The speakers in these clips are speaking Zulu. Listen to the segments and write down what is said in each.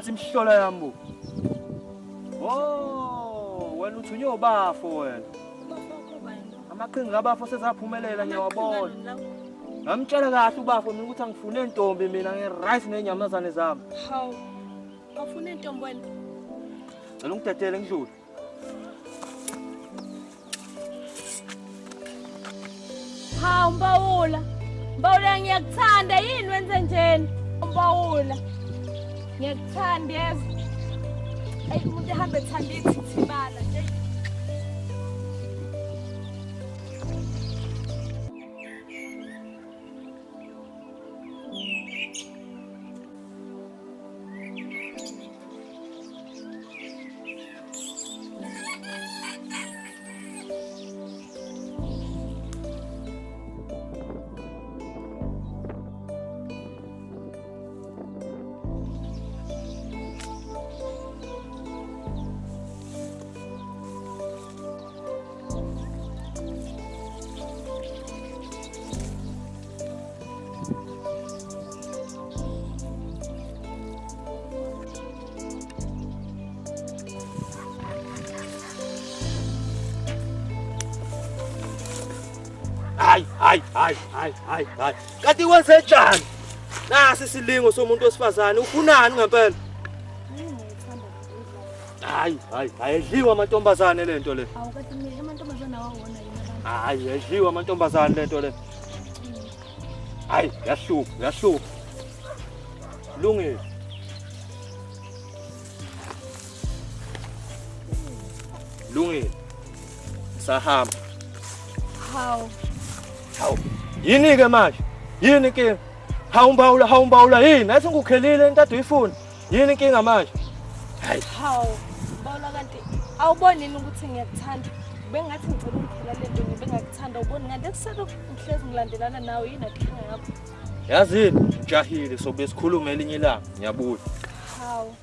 nathi imhlola yami. Oh, wena uthunywe ubafo wena. Amaqhinga abafo sezaphumelela ngiyawabona. Ngamtshela kahle ubafo mina ukuthi angifune intombi mina ngerice nenyamazane zami. Hawu. Awufuna intombi wena? Cela ungidedele ngidlule. Hawu Mbawula. Mbawula ngiyakuthanda yini wenze njeni? Mbawula. Ngiyakuthanda yezwa. Ayi umuntu ehambe ethanda ithithibala nje. Hayi. Kanti wenze njani? Nasi isilingo somuntu osifazane ufunani ngempela? Hayi, ayidliwa amantombazane lento le. Awu kanti mina amantombazane awawona yini abantu? Hayi, ayidliwa amantombazane lento le. Hayi, yahluka. Lungile. Lungile. Sahamba. Hawu. Yini ke manje? Yini inkinga? Hawu Mbawula yini? Athi ngikukhelile into ade uyifuna. Yini inkinga manje? Hawu. Mbawula kanti awuboni yini ukuthi ngiyakuthanda? Bengathi ngicela ukuphela lento ngibengakuthanda uboni ngathi kuselo ngihlezi ngilandelana nawe yini adinga yakho. Yazini, ujahile sobe sikhulume elinye ilanga. Ngiyabuya. Hawu.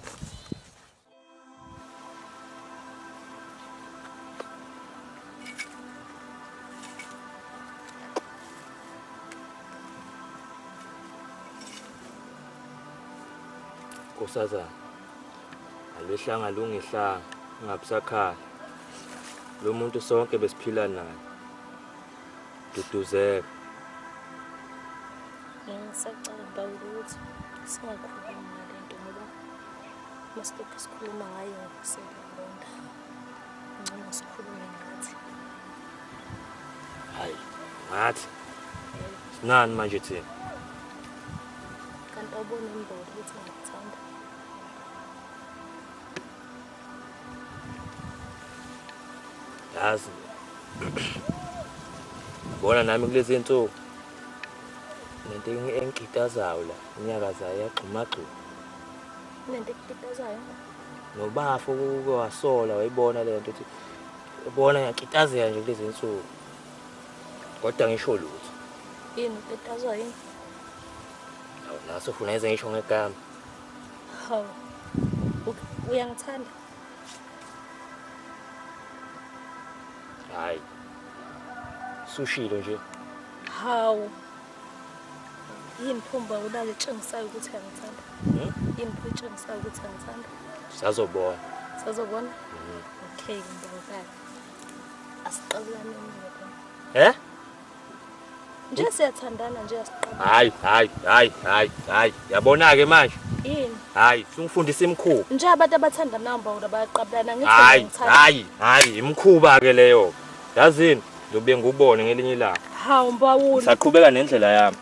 Nkosazana, alehlanga lungihlanga, ungabusakhaya. Lo muntu sonke besiphila naye. Duduzeka. Ngisacela Mbawula ukuthi singakhulumi ngalento ngoba masitokho sikhuluma ngayo ngiselonda. Ngicela sikhulume ngathi. Hayi, ngathi. Sinani manje thina? Kanti awubona Mbawula ukuthi ngiyakuthanda. Yazi. Bona nami kulezi insuku. Lento engigitazayo la, inyakazayo yagxuma. Lento ekukitazayo. Nobafo kuke wasola wayibona lento ukuthi ubona ngiyakitazeka nje kulezi insuku. Kodwa ngisho lutho. Yini ukukitazayo yini? Naso ufuna ize ngisho ngegama. Hawu. Uyangithanda? Hayi. Sushilo nje. Hawu. Yini phumba ulale tshengisayo ukuthi angithanda? Yini phitshengisayo ukuthi angithanda? Sazobona. Sazobona? Okay, ngibonga. Asiqabulane mina. Nje siyathandana nje asiqabulane. Hayi. Yabona ke manje? Yini? Hayi, singifundisa imikhuba. Nje abantu abathandana Mbawula bayaqabulana ngithi ngithanda. Hayi, imikhuba ke leyo. Yazini, ngizobe ngubone ngelinye ilanga. Hawu Mbawula. Saqhubeka nendlela yami.